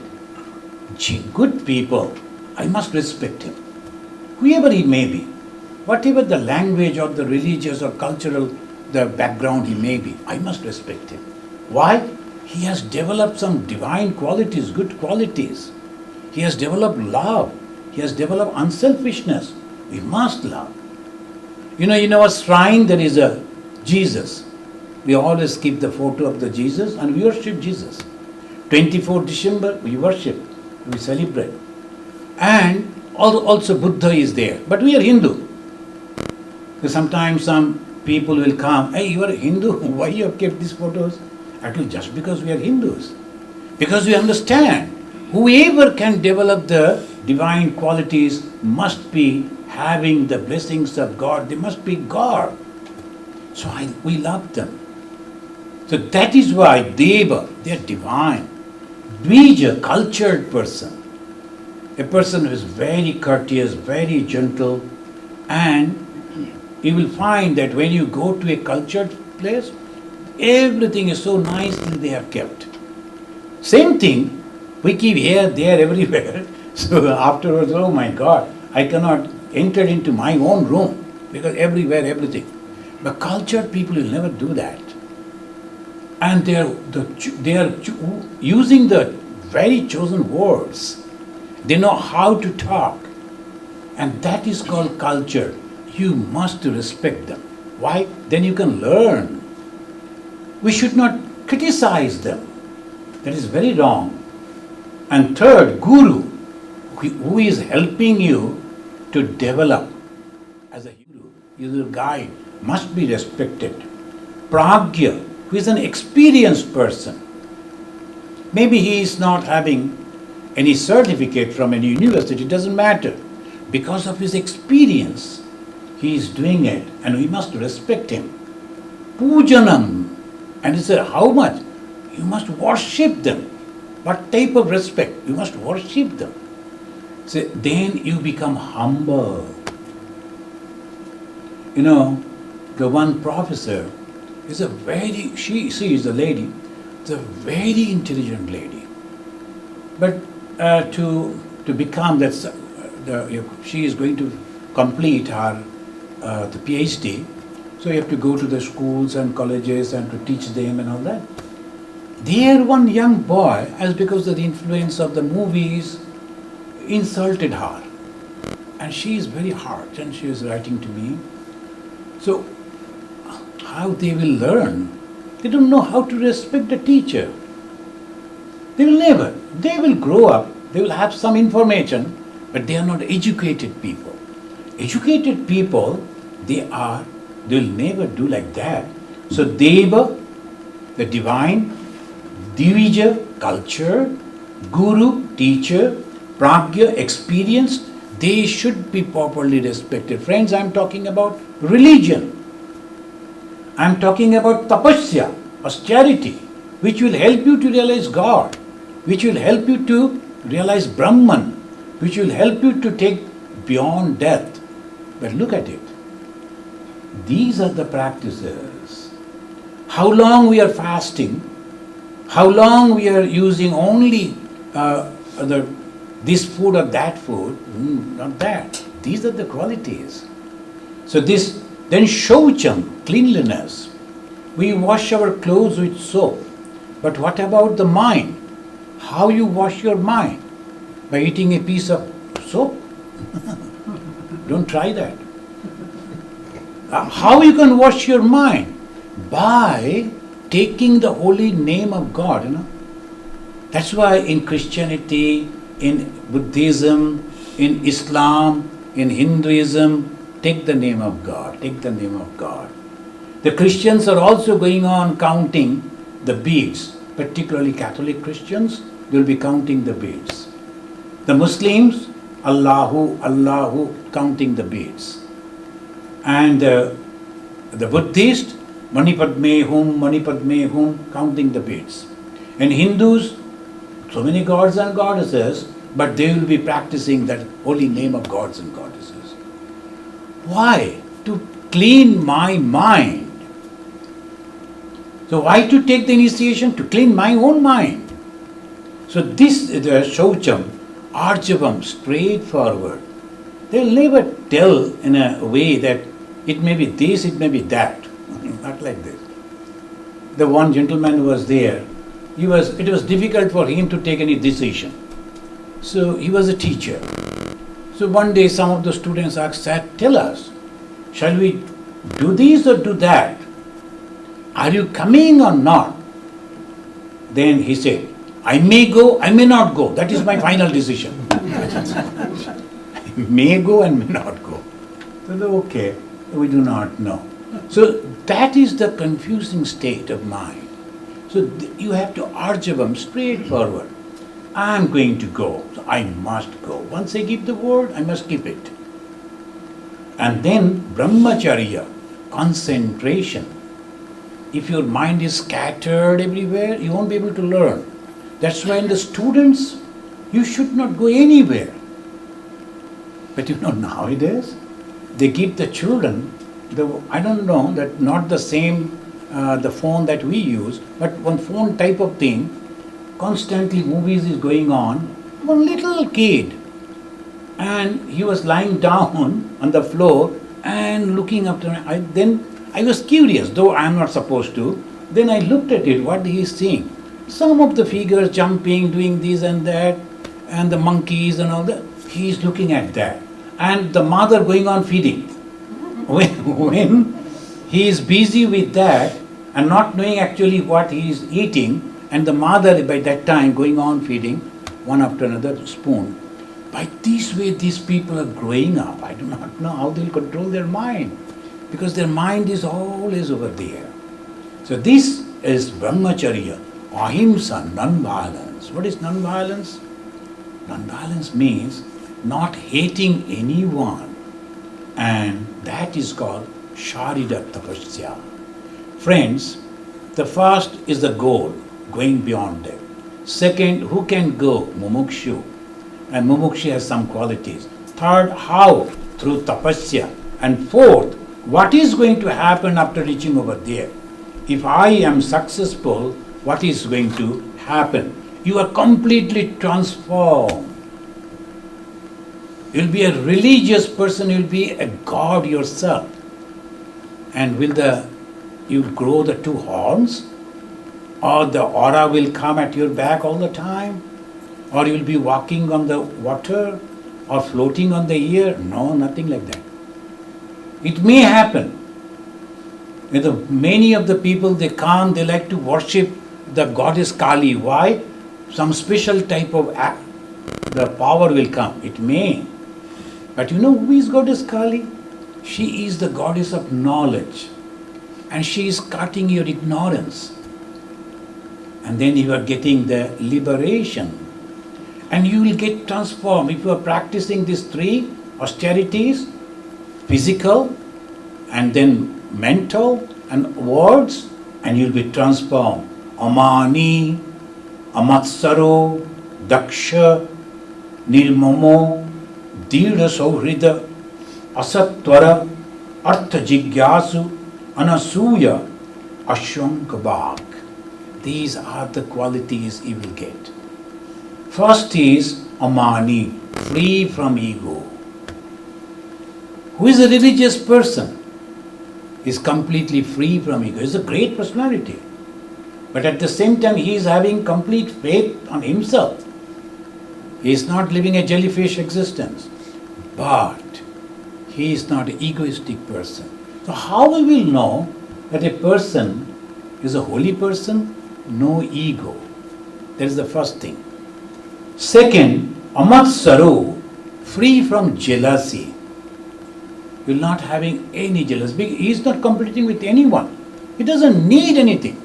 good people, I must respect him. Whoever he may be, whatever the language or the religious or cultural, the background he may be, I must respect him. Why? He has developed some divine qualities, good qualities. He has developed love. He has developed unselfishness. We must love. In our shrine there is a Jesus. We always keep the photo of the Jesus and we worship Jesus. 24th December we worship, we celebrate. And also Buddha is there. But we are Hindu. So sometimes some people will come, hey, you are a Hindu, why you have kept these photos? Actually, just because we are Hindus. Because we understand, whoever can develop the divine qualities must be having the blessings of God. They must be God. So we love them. So that is why Deva, they are divine. Dvija, cultured person. A person who is very courteous, very gentle, and you will find that when you go to a cultured place, everything is so nicely they have kept. Same thing, we keep here, there, everywhere. So afterwards, oh my God, I cannot enter into my own room because everywhere, everything. But cultured people will never do that. And they are using the very chosen words. They know how to talk. And that is called culture. You must respect them. Why? Then you can learn. We should not criticize them. That is very wrong. And third, Guru, who is helping you to develop as a guru, your guide, must be respected. Pragya, who is an experienced person. Maybe he is not having any certificate from any university, it doesn't matter. Because of his experience, he is doing it and we must respect him. Pujanam, and he said, how much? You must worship them. What type of respect? You must worship them. So then you become humble. The one professor is she is a lady, it's a very intelligent lady. But to become she is going to complete her the PhD, so you have to go to the schools and colleges and to teach them and all that. There one young boy, as because of the influence of the movies, insulted her. And she is very hard and she is writing to me. So how they will learn? They don't know how to respect the teacher. They will never. They will grow up, they will have some information, but they are not educated people. Educated people, they will never do like that. So Deva, the divine, Divija, culture, Guru, teacher, Pragya, experienced, they should be properly respected. Friends, I am talking about religion. I am talking about tapasya, austerity, which will help you to realize God, which will help you to realize Brahman, which will help you to take beyond death. But look at it. These are the practices. How long we are fasting, how long we are using only this food or that food, not that. These are the qualities. So then shaucham, cleanliness. We wash our clothes with soap. But what about the mind? How you wash your mind? By eating a piece of soap? Don't try that. How you can wash your mind? By taking the holy name of God, That's why in Christianity, in Buddhism, in Islam, in Hinduism, take the name of God, take the name of God. The Christians are also going on counting the beads, particularly Catholic Christians, they will be counting the beads. The Muslims, Allahu, Allahu, counting the beads. And the Buddhist, Mani Padme Hum, counting the beads. And Hindus, so many gods and goddesses, but they will be practicing that holy name of gods and goddesses. Why? To clean my mind. So why to take the initiation? To clean my own mind. So this is the Shaucham, Arjavam, straightforward. They'll never tell in a way that it may be this, it may be that. Not like this. The one gentleman who was there, it was difficult for him to take any decision. So he was a teacher. So one day some of the students asked, "Sir, tell us, shall we do this or do that? Are you coming or not?" Then he said, "I may go, I may not go. That is my final decision." May go and may not go. So okay, we do not know. So that is the confusing state of mind. So you have to arjavam, straightforward. I am going to go, so I must go. Once I give the word, I must keep it. And then brahmacharya, concentration. If your mind is scattered everywhere, you won't be able to learn. That's why in the students, you should not go anywhere. But nowadays, they give the children, I don't know, that not the same, the phone that we use, but one phone type of thing, constantly movies is going on. One little kid, and he was lying down on the floor and looking up to me. Then I was curious, though I am not supposed to. Then I looked at it, what he is seeing. Some of the figures jumping, doing this and that, and the monkeys and all that. He is looking at that. And the mother going on feeding. When he is busy with that and not knowing actually what he is eating, and the mother by that time going on feeding one after another spoon. By this way these people are growing up. I do not know how they will control their mind, because their mind is always over there. So this is brahmacharya, ahimsa, non-violence. What is non-violence? Non-violence means not hating anyone, and that is called sharira tapasya. Friends, the first is the goal, going beyond that. Second, who can go? Mumukshu. And mumukshu has some qualities. Third, how? Through tapasya. And fourth, what is going to happen after reaching over there? If I am successful, what is going to happen? You are completely transformed. You'll be a religious person, you'll be a god yourself. And you'll grow the two horns? Or the aura will come at your back all the time? Or you'll be walking on the water? Or floating on the air? No, nothing like that. It may happen. Many of the people, they come, they like to worship the goddess Kali. Why? Some special type of the power will come. It may. But who is goddess Kali? She is the goddess of knowledge. And she is cutting your ignorance. And then you are getting the liberation. And you will get transformed. If you are practicing these three austerities, physical, and then mental, and words, and you will be transformed. Amani, Amatsaro, Daksha, Nirmamo, Dira Sauhrida, Asatvara, Artha Jigyasu, Anasuya, Ashankabhak. These are the qualities you will get. First is Amani, free from ego. Who is a religious person? Is completely free from ego. Is a great personality. But at the same time, he is having complete faith on himself. He is not living a jellyfish existence. But he is not an egoistic person. So how we will know that a person is a holy person? No ego. That is the first thing. Second, Amatsaru, free from jealousy. You will not having any jealousy. He is not competing with anyone. He doesn't need anything.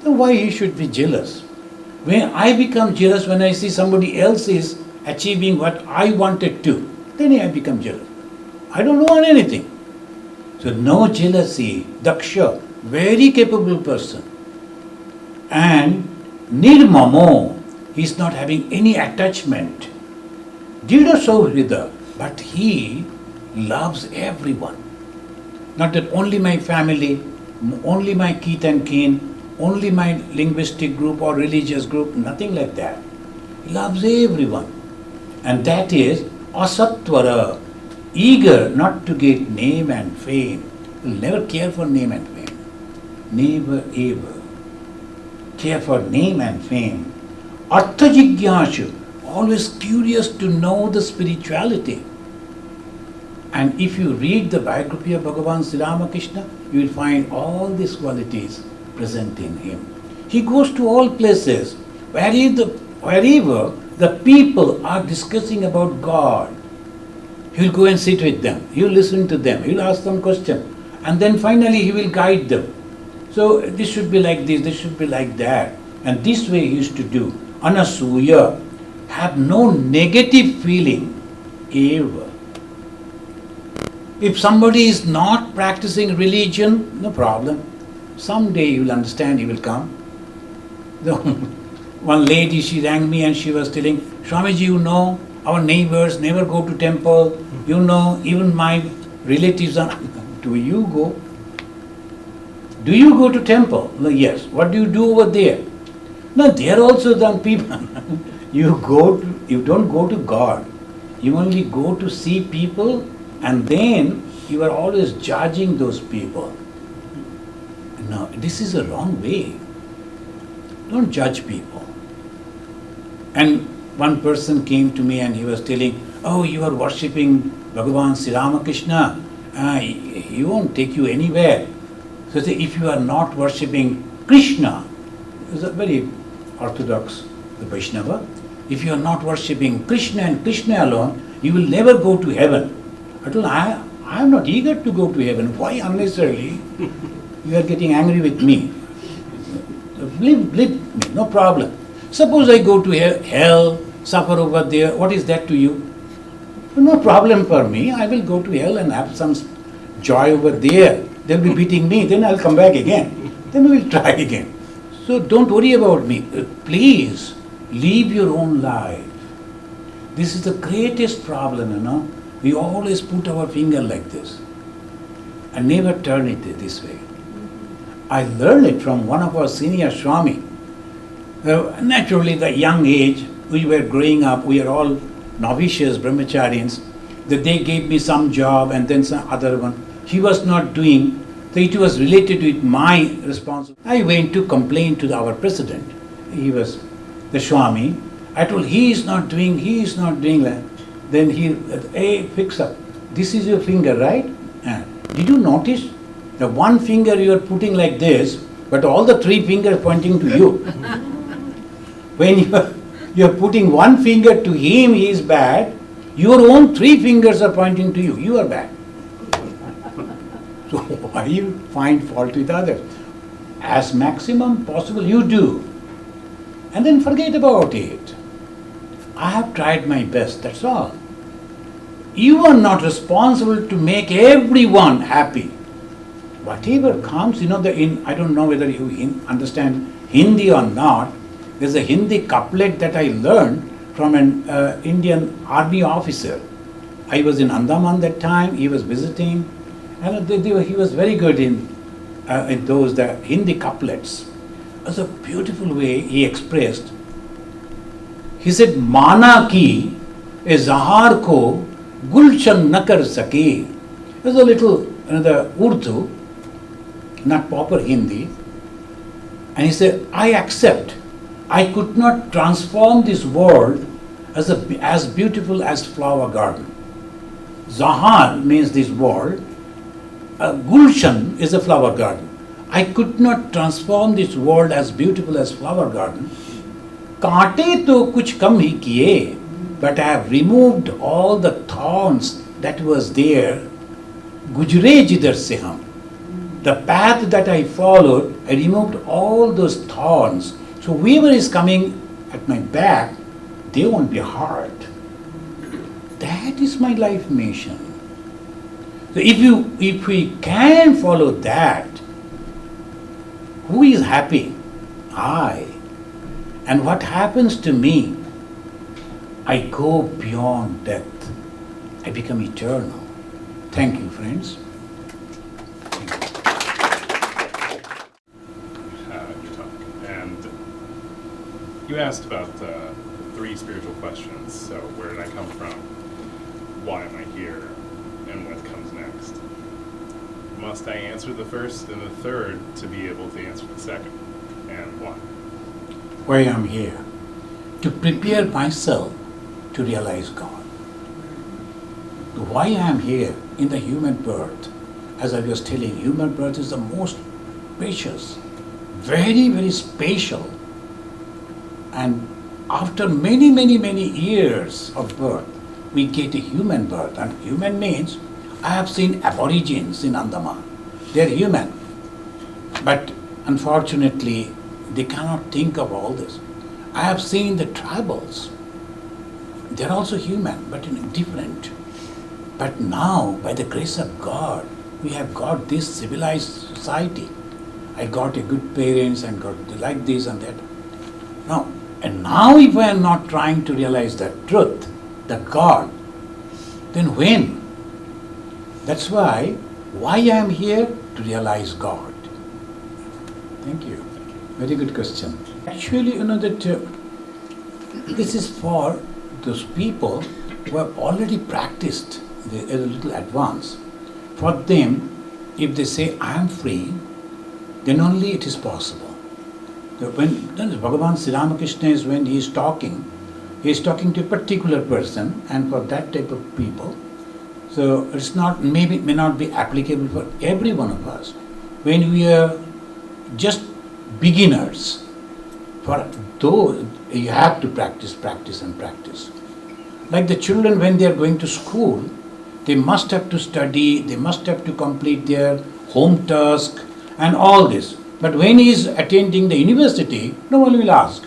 So why he should be jealous? When I become jealous when I see somebody else is achieving what I wanted to, then I become jealous. I don't want anything. So no jealousy. Daksha, very capable person. And Nirmamo, he is not having any attachment. Dida Sauhrida, but he loves everyone. Not that only my family, only my kith and kin, only my linguistic group or religious group, nothing like that. He loves everyone. And that is Asatvara, eager not to get name and fame. He will never care for name and fame. Never ever care for name and fame. Artha Jigyashu, always curious to know the spirituality. And if you read the biography of Bhagavan Sri Ramakrishna, you will find all these qualities present in him. He goes to all places, wherever the people are discussing about God. He will go and sit with them. He will listen to them. He will ask them questions. And then finally he will guide them. So this should be like this should be like that. And this way he used to do. Anasuya, have no negative feeling ever. If somebody is not practicing religion, no problem. Someday you will understand, he will come. One lady, she rang me and she was telling, Swamiji, you know, our neighbors never go to temple. You know, even my relatives are... Do you go? Do you go to temple? No, yes. What do you do over there? No, there also some people. You don't go to God. You only go to see people, and then you are always judging those people. No, this is a wrong way. Don't judge people. And one person came to me and he was telling, oh, you are worshipping Bhagavan Sri Ramakrishna. He won't take you anywhere. So say, if you are not worshipping Krishna, it's a very orthodox, the Vaishnava, if you are not worshipping Krishna and Krishna alone, you will never go to heaven. I told him, I am not eager to go to heaven. Why unnecessarily? You are getting angry with me. Believe me, no problem. Suppose I go to hell, suffer over there, what is that to you? No problem for me. I will go to hell and have some joy over there. They'll be beating me, then I'll come back again. Then we will try again. So don't worry about me. Please, live your own life. This is the greatest problem, you know. We always put our finger like this and never turn it this way. I learned it from one of our senior Swami. Naturally, the young age, we were growing up, we are all novices, brahmacharyans, that they gave me some job and then some other one. He was not doing, so it was related with my responsibility. I went to complain to our president. He was the Swami. I told, he is not doing that. Then he, hey, fix up. This is your finger, right? Did you notice? The one finger you are putting like this, but all the three fingers pointing to you. When you are putting one finger to him, he is bad. Your own three fingers are pointing to you. You are bad. So why you find fault with others? As maximum possible you do. And then forget about it. I have tried my best, that's all. You are not responsible to make everyone happy. Whatever comes, you know, I don't know whether you understand Hindi or not. There's a Hindi couplet that I learned from an Indian army officer. I was in Andaman that time, he was visiting, and he was very good in those the Hindi couplets. It was a beautiful way he expressed. He said, Mana ki e zahar ko gulshan na kar sake. There's a little another Urdu, not proper Hindi. And he said, I accept. I could not transform this world as beautiful as flower garden. Zahan means this world. Gulshan is a flower garden. I could not transform this world as beautiful as flower garden. Kaante to kuch kam hi kiye, but I have removed all the thorns that was there. Gujre jidhar se hum. The path that I followed, I removed all those thorns. So whoever is coming at my back, they won't be hurt. That is my life mission. So if we can follow that, who is happy? I. And what happens to me? I go beyond death. I become eternal. Thank you, friends. Your talk. And you asked about the three spiritual questions. So where did I come from? Why am I here? And what comes next? Must I answer the first and the third to be able to answer the second? And why? Why I am here? To prepare myself to realize God. Why I am here in the human birth? As I was telling, human birth is the most precious, very, very special. And after many, many, many years of birth, we get a human birth. And human means, I have seen aborigines in Andaman. They are human. But unfortunately, they cannot think of all this. I have seen the tribals. They are also human, but different. But now, by the grace of God, we have got this civilized society. I got a good parents and got like this and that. Now if I am not trying to realize the truth, the God, then when? That's why I am here to realize God. Thank you. Very good question. Actually, that this is for those people who have already practiced a little advanced. For them, if they say, I am free, then only it is possible. When Bhagavan Sri Ramakrishna is when he is talking to a particular person, and for that type of people. So it's not, may not be applicable for every one of us. When we are just beginners, for those you have to practice. Like the children, when they are going to school, they must have to study, they must have to complete their home task and all this. But when he is attending the university, no one will ask,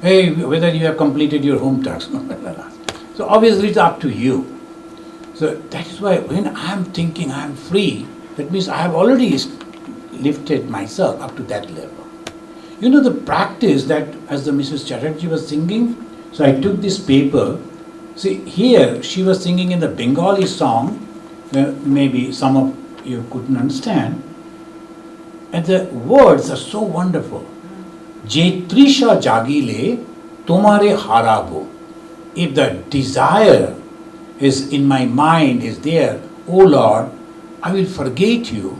hey, whether you have completed your home task. No one will ask. So obviously it's up to you. So that is why when I am thinking I am free, that means I have already lifted myself up to that level. The practice that, as the Mrs. Chatterjee was singing, so I took this paper. See, here she was singing in the Bengali song, maybe some of you couldn't understand, and the words are so wonderful. Je trisha jagile tomare harabo. If the desire is in my mind, is there, oh Lord, I will forget you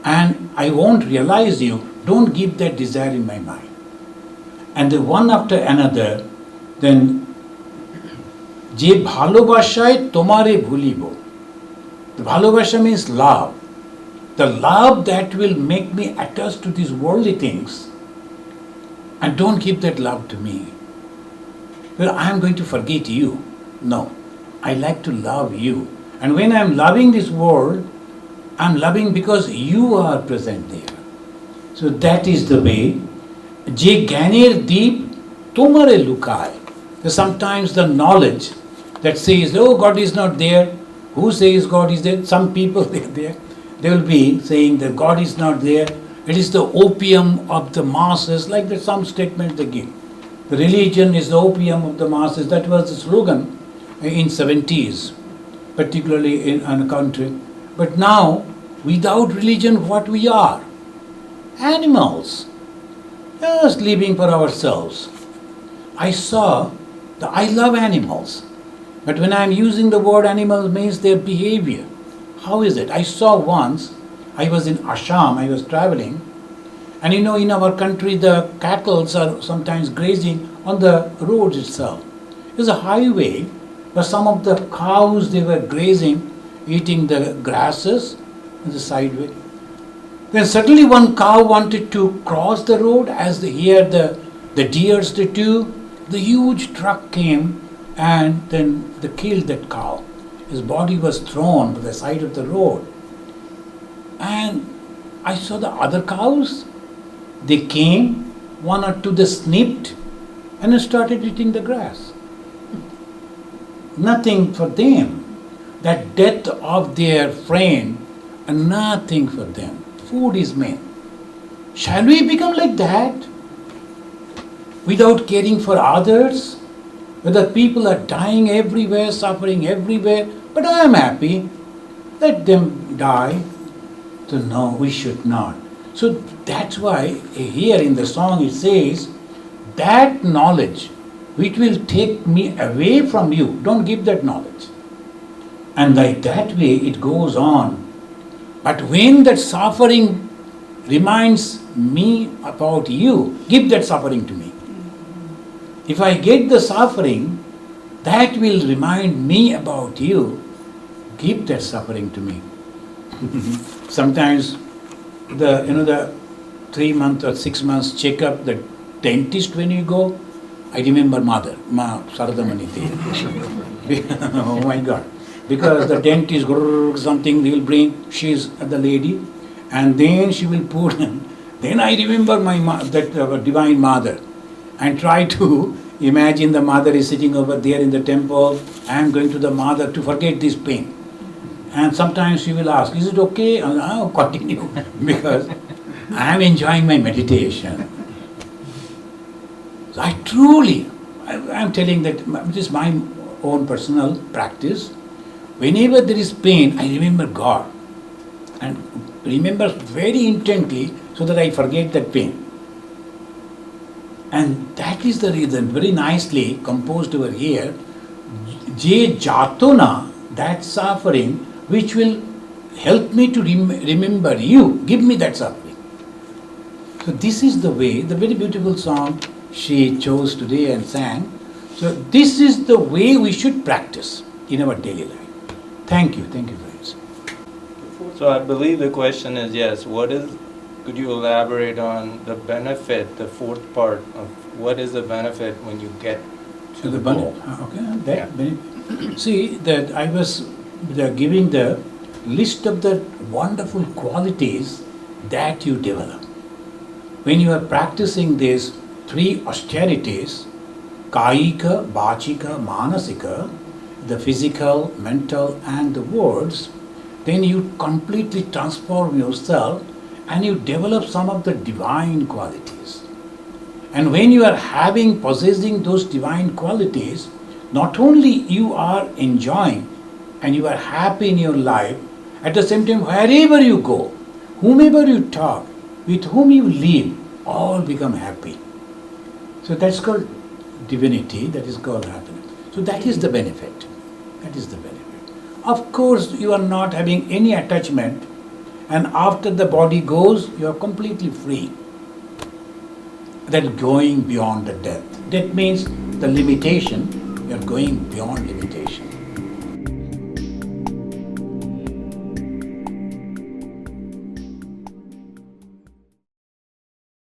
and I won't realize you. Don't give that desire in my mind. And the one after another, then Je bhalobashaye tomare bhulibo. The bhalobasha means love. The love that will make me attached to these worldly things, and don't give that love to me. Well, I am going to forget you. No, I like to love you. And when I am loving this world, I am loving because you are present there. So that is the way. Je gyaner deep tomare lukai. Sometimes the knowledge that says, oh, God is not there. Who says God is there? Some people they are there. They will be saying that God is not there. It is the opium of the masses, like that some statement they give. The religion is the opium of the masses. That was the slogan in 70s, particularly in a country. But now, without religion, what we are? Animals. Just living for ourselves. I love animals. But when I am using the word animal, means their behavior. How is it? I saw once, I was in Assam, I was traveling, And you know, in our country, the cattle are sometimes grazing on the roads itself. There's a highway, but some of the cows, they were grazing, eating the grasses on the sideway. Then suddenly one cow wanted to cross the road as the deers they do. The huge truck came and then they killed that cow. His body was thrown to the side of the road. And I saw the other cows. They came, one or two they snipped and started eating the grass. Nothing for them. That death of their friend, and nothing for them. Food is main. Shall we become like that? Without caring for others? Whether people are dying everywhere, suffering everywhere, but I am happy. Let them die. So no, we should not. So that's why here in the song it says, that knowledge which will take me away from you, don't give that knowledge. And like that way it goes on. But when that suffering reminds me about you, give that suffering to me. If I get the suffering, that will remind me about you, give that suffering to me. Sometimes the 3 month or 6 months checkup, the dentist when you go, I remember mother, Ma Saradamani. Oh my God. Because the dentist, something he will bring, she's the lady, and then she will put, then I remember that divine mother, and try to imagine the mother is sitting over there in the temple, I am going to the mother to forget this pain. And sometimes she will ask, is it okay? And I'll continue, because I am enjoying my meditation. So I am telling that this is my own personal practice. Whenever there is pain, I remember God and remember very intently so that I forget that pain. And that is the reason, very nicely composed over here, Je Jatona, that suffering which will help me to remember you, give me that suffering. So this is the way, the very beautiful song she chose today and sang. So this is the way we should practice in our daily life. Thank you friends. So I believe the question is, yes, could you elaborate on the benefit, the fourth part of what is the benefit when you get to the goal? Okay, benefit. See, that I was giving the list of the wonderful qualities that you develop. When you are practicing these 3 austerities, Kaika, Vachika, Manasika, the physical, mental and the words, then you completely transform yourself and you develop some of the divine qualities. And when you are possessing those divine qualities, not only you are enjoying and you are happy in your life, at the same time wherever you go, whomever you talk, with whom you live, all become happy. So that's called divinity, that is called happiness. So that is the benefit. That is the benefit. Of course, you are not having any attachment, and after the body goes, you are completely free. That going beyond the death. That means the limitation, you are going beyond limitation.